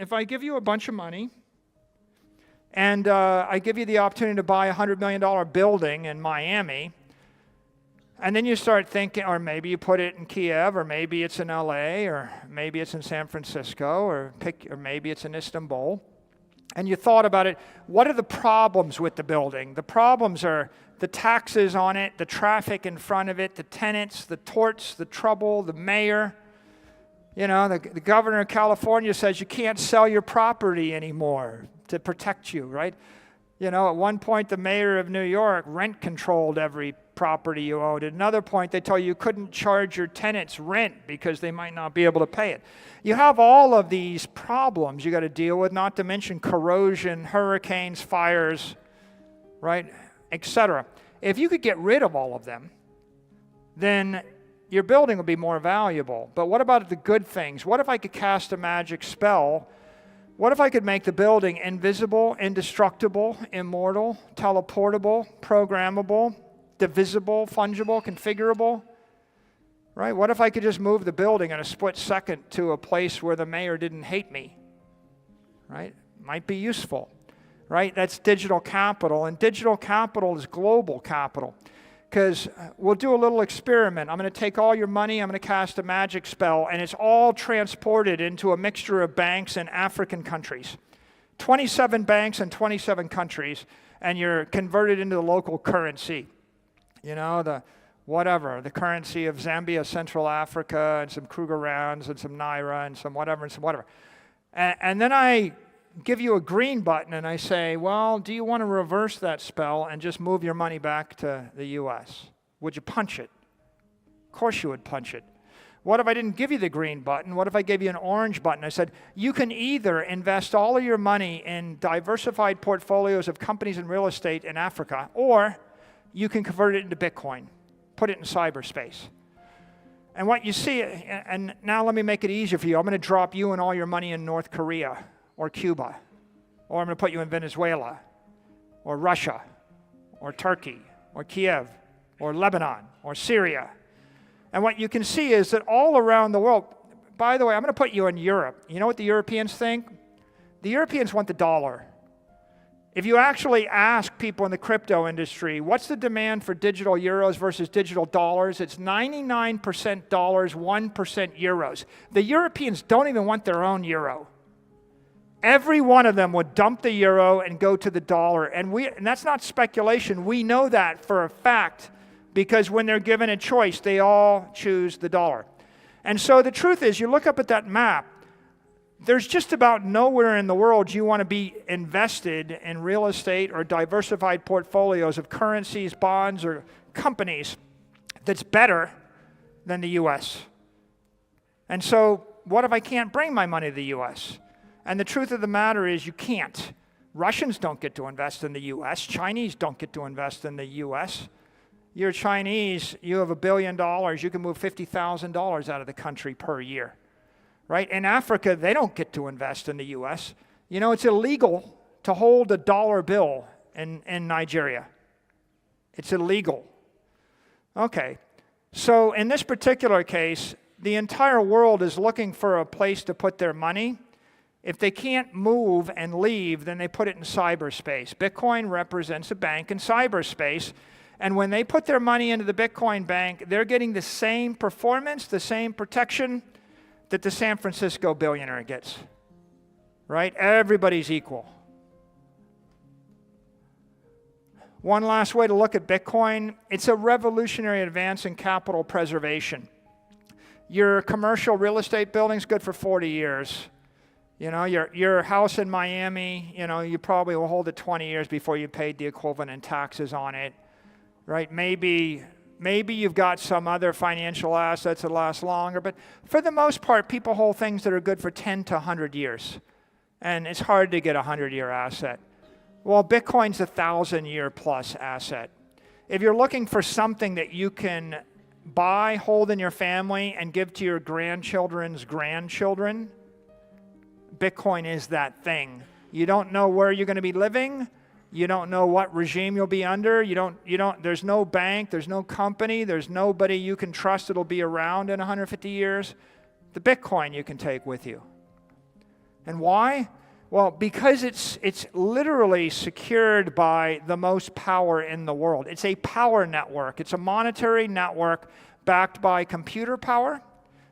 if I give you a bunch of money and I give you the opportunity to buy a $100 million building in Miami, and then you start thinking, or maybe you put it in Kiev, or maybe it's in LA, or maybe it's in San Francisco, or maybe it's in Istanbul, and you thought about it, what are the problems with the building? The problems are the taxes on it, the traffic in front of it, the tenants, the torts, the trouble, the mayor. You know, the governor of California says you can't sell your property anymore to protect you, right? You know, at one point, the mayor of New York rent controlled every property you owned. At another point, they tell you couldn't charge your tenants rent because they might not be able to pay it. You have all of these problems you got to deal with, not to mention corrosion, hurricanes, fires, right, etc. If you could get rid of all of them, then your building would be more valuable. But what about the good things? What if I could cast a magic spell? What if I could make the building invisible, indestructible, immortal, teleportable, programmable, divisible, fungible, configurable? Right? What if I could just move the building in a split second to a place where the mayor didn't hate me? Right? Might be useful. Right? That's digital capital, and digital capital is global capital. Because we'll do a little experiment. I'm going to take all your money, I'm going to cast a magic spell, and it's all transported into a mixture of banks in African countries. 27 banks in 27 countries, and you're converted into the local currency. You know, the currency of Zambia, Central Africa, and some Kruger rounds, and some Naira, and some whatever, And then I give you a green button and I say, well, do you want to reverse that spell and just move your money back to the US? Would you punch it? Of course you would punch it. What if I didn't give you the green button? What if I gave you an orange button? I said, you can either invest all of your money in diversified portfolios of companies in real estate in Africa, or you can convert it into Bitcoin, put it in cyberspace. And what you see, and now let me make it easier for you. I'm going to drop you and all your money in North Korea, or Cuba, or I'm going to put you in Venezuela, or Russia, or Turkey, or Kiev, or Lebanon, or Syria. And what you can see is that all around the world, by the way, I'm going to put you in Europe. You know what the Europeans think? The Europeans want the dollar. If you actually ask people in the crypto industry, what's the demand for digital euros versus digital dollars? It's 99% dollars, 1% euros. The Europeans don't even want their own euro. Every one of them would dump the euro and go to the dollar. And that's not speculation. We know that for a fact, because when they're given a choice, they all choose the dollar. And so the truth is, you look up at that map, there's just about nowhere in the world you want to be invested in real estate or diversified portfolios of currencies, bonds, or companies that's better than the US. And so what if I can't bring my money to the US? And the truth of the matter is you can't. Russians don't get to invest in the US. Chinese don't get to invest in the US. You're Chinese, you have $1 billion, you can move $50,000 out of the country per year. Right? In Africa, they don't get to invest in the US. You know, it's illegal to hold a dollar bill in Nigeria. It's illegal. Okay. So in this particular case, the entire world is looking for a place to put their money. If they can't move and leave, then they put it in cyberspace. Bitcoin represents a bank in cyberspace. And when they put their money into the Bitcoin bank, they're getting the same performance, the same protection that the San Francisco billionaire gets. Right? Everybody's equal. One last way to look at Bitcoin, it's a revolutionary advance in capital preservation. Your commercial real estate building's good for 40 years. You know, your house in Miami, you know, you probably will hold it 20 years before you paid the equivalent in taxes on it, right? Maybe you've got some other financial assets that last longer, but for the most part, people hold things that are good for 10 to 100 years, and it's hard to get a 100-year asset. Well, Bitcoin's a 1,000-year plus asset. If you're looking for something that you can buy, hold in your family, and give to your grandchildren's grandchildren, Bitcoin is that thing. You don't know where you're going to be living. You don't know what regime you'll be under. There's no bank, there's no company, there's nobody you can trust that'll be around in 150 years. The Bitcoin you can take with you. And why? Well, because it's literally secured by the most power in the world. It's a power network. It's a monetary network backed by computer power,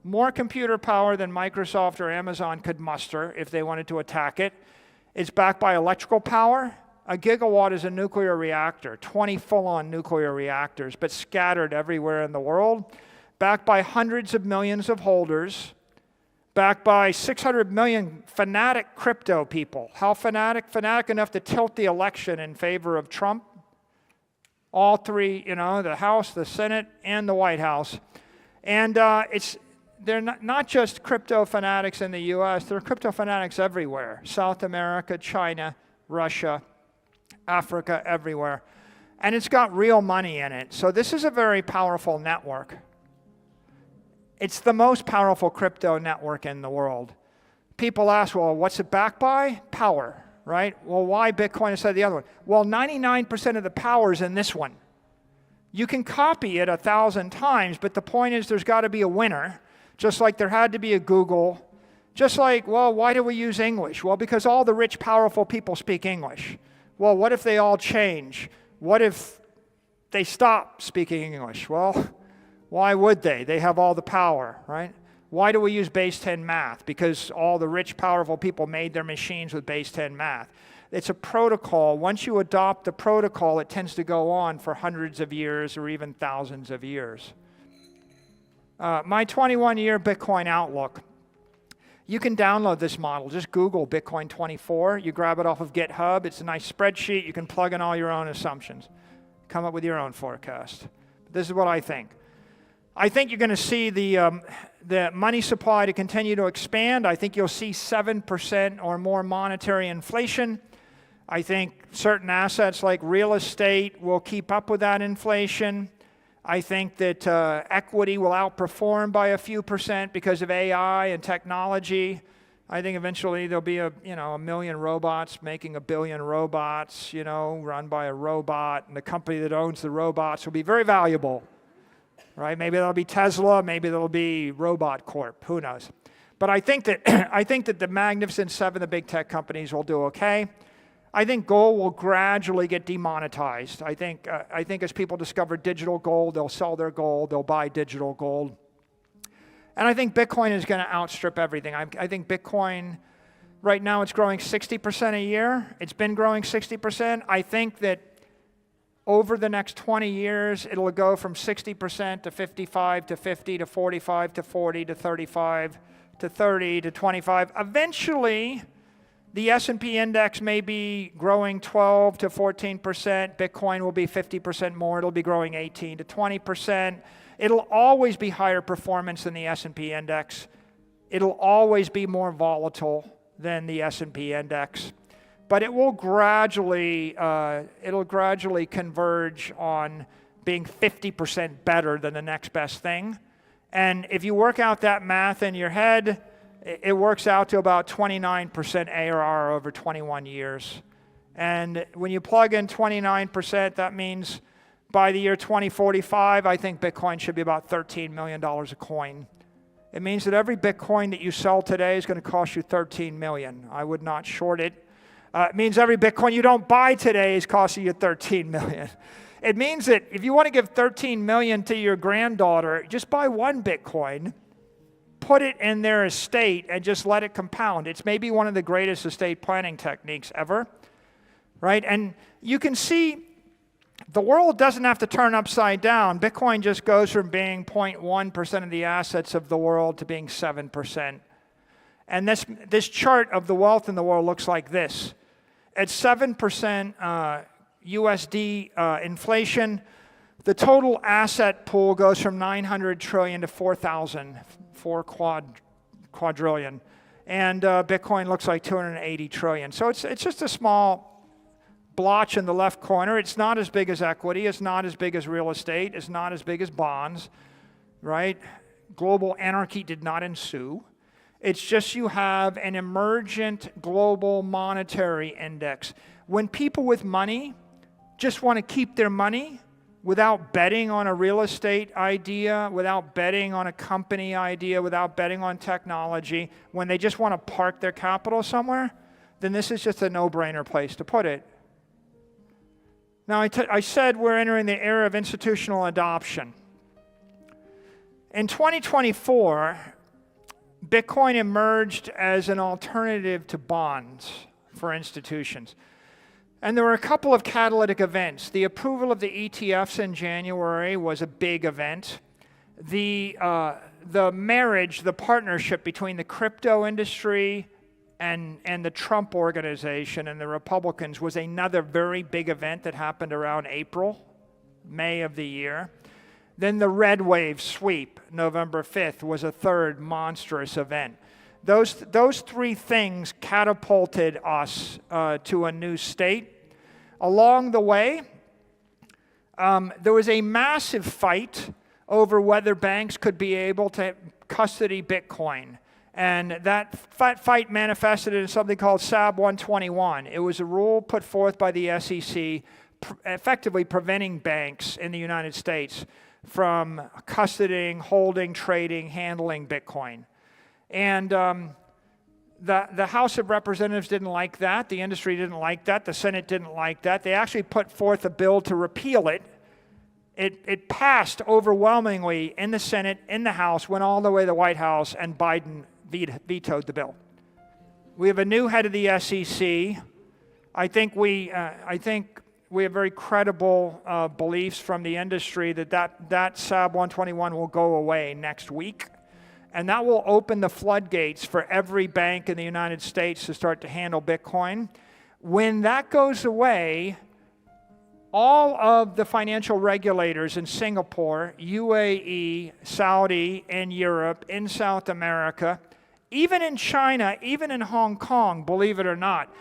more computer power than Microsoft or Amazon could muster if they wanted to attack it. It's backed by electrical power. A gigawatt is a nuclear reactor, 20 full-on nuclear reactors, but scattered everywhere in the world, backed by hundreds of millions of holders, backed by 600 million fanatic crypto people. How fanatic? Fanatic enough to tilt the election in favor of Trump. All three, the House, the Senate, and the White House. And they're not just crypto fanatics in the US, they're crypto fanatics everywhere. South America, China, Russia, Africa, everywhere. And it's got real money in it. So this is a very powerful network. It's the most powerful crypto network in the world. People ask, well, what's it backed by? Power, right? Well, why Bitcoin instead of the other one? Well, 99% of the power is in this one. You can copy it 1,000 times, but the point is there's got to be a winner, just like there had to be a Google. Just like, well, why do we use English? Well, because all the rich, powerful people speak English. Well, what if they all change? What if they stop speaking English? Well, why would they? They have all the power, right? Why do we use base 10 math? Because all the rich, powerful people made their machines with base 10 math. It's a protocol. Once you adopt the protocol, it tends to go on for hundreds of years or even thousands of years. My 21-year Bitcoin outlook. You can download this model. Just Google Bitcoin 24. You grab it off of GitHub. It's a nice spreadsheet. You can plug in all your own assumptions. Come up with your own forecast. This is what I think. I think you're going to see the money supply to continue to expand. I think you'll see 7% or more monetary inflation. I think certain assets like real estate will keep up with that inflation. I think that equity will outperform by a few percent because of AI and technology. I think eventually there'll be a million robots making a billion robots, run by a robot, and the company that owns the robots will be very valuable. Right? Maybe that'll be Tesla, maybe that'll be Robot Corp, who knows. But I think that the Magnificent Seven, the big tech companies, will do okay. I think gold will gradually get demonetized. I think as people discover digital gold, they'll sell their gold, they'll buy digital gold. And I think Bitcoin is going to outstrip everything. I think Bitcoin, right now it's growing 60% a year. It's been growing 60%. I think that over the next 20 years, it'll go from 60% to 55 to 50 to 45 to 40 to 35 to 30 to 25. Eventually, the S&P index may be growing 12 to 14%. Bitcoin will be 50% more. It'll be growing 18 to 20%. It'll always be higher performance than the S&P index. It'll always be more volatile than the S&P index. But it will gradually converge on being 50% better than the next best thing. And if you work out that math in your head, it works out to about 29% ARR over 21 years. And when you plug in 29%, that means by the year 2045, I think Bitcoin should be about $13 million a coin. It means that every Bitcoin that you sell today is going to cost you $13 million. I would not short it. It means every Bitcoin you don't buy today is costing you $13 million. It means that if you want to give $13 million to your granddaughter, just buy one Bitcoin, put it in their estate, and just let it compound. It's maybe one of the greatest estate planning techniques ever, right? And you can see the world doesn't have to turn upside down. Bitcoin just goes from being 0.1% of the assets of the world to being 7%. And this chart of the wealth in the world looks like this. At 7% USD inflation, the total asset pool goes from 900 trillion to 4,000, 4 quadrillion. And Bitcoin looks like 280 trillion. So it's just a small blotch in the left corner. It's not as big as equity. It's not as big as real estate. It's not as big as bonds, right? Global anarchy did not ensue. It's just you have an emergent global monetary index. When people with money just want to keep their money, without betting on a real estate idea, without betting on a company idea, without betting on technology, when they just want to park their capital somewhere, then this is just a no-brainer place to put it. Now, I said we're entering the era of institutional adoption. In 2024, Bitcoin emerged as an alternative to bonds for institutions. And there were a couple of catalytic events. The approval of the ETFs in January was a big event. The marriage, the partnership between the crypto industry and the Trump organization and the Republicans was another very big event that happened around April, May of the year. Then the red wave sweep, November 5th, was a third monstrous event. Those three things catapulted us to a new state. Along the way, there was a massive fight over whether banks could be able to custody Bitcoin. And that fight manifested in something called SAB 121. It was a rule put forth by the SEC effectively preventing banks in the United States from custodying, holding, trading, handling Bitcoin. And the House of Representatives didn't like that. The industry didn't like that. The Senate didn't like that. They actually put forth a bill to repeal it. It passed overwhelmingly in the Senate, in the House, went all the way to the White House, and Biden vetoed the bill. We have a new head of the SEC. I think we have very credible beliefs from the industry that SAB 121 will go away next week. And that will open the floodgates for every bank in the United States to start to handle Bitcoin. When that goes away, all of the financial regulators in Singapore, UAE, Saudi, in Europe, in South America, even in China, even in Hong Kong, believe it or not,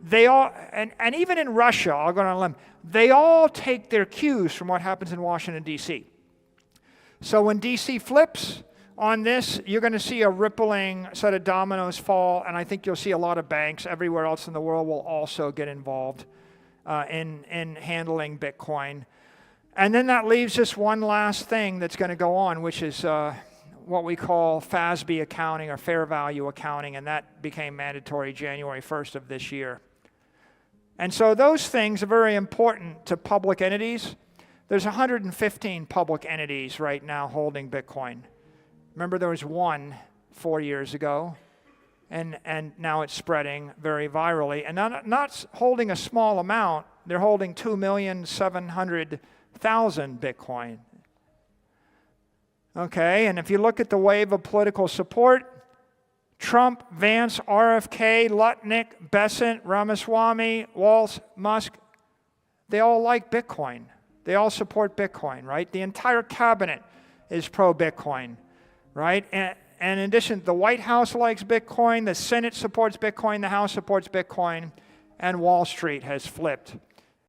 they all, and even in Russia, I'll go on a limb, they all take their cues from what happens in Washington, D.C. So when D.C. flips on this, you're going to see a rippling set of dominoes fall, and I think you'll see a lot of banks everywhere else in the world will also get involved in handling Bitcoin. And then that leaves us one last thing that's going to go on, which is what we call FASB accounting or fair value accounting, and that became mandatory January 1st of this year. And so those things are very important to public entities. There's 115 public entities right now holding Bitcoin. Remember, there was one 4 years ago, and now it's spreading very virally. And not holding a small amount, they're holding 2,700,000 Bitcoin. Okay, and if you look at the wave of political support, Trump, Vance, RFK, Lutnick, Bessent, Ramaswamy, Walz, Musk, they all like Bitcoin. They all support Bitcoin, right? The entire cabinet is pro-Bitcoin, right? And in addition, the White House likes Bitcoin, the Senate supports Bitcoin, the House supports Bitcoin, and Wall Street has flipped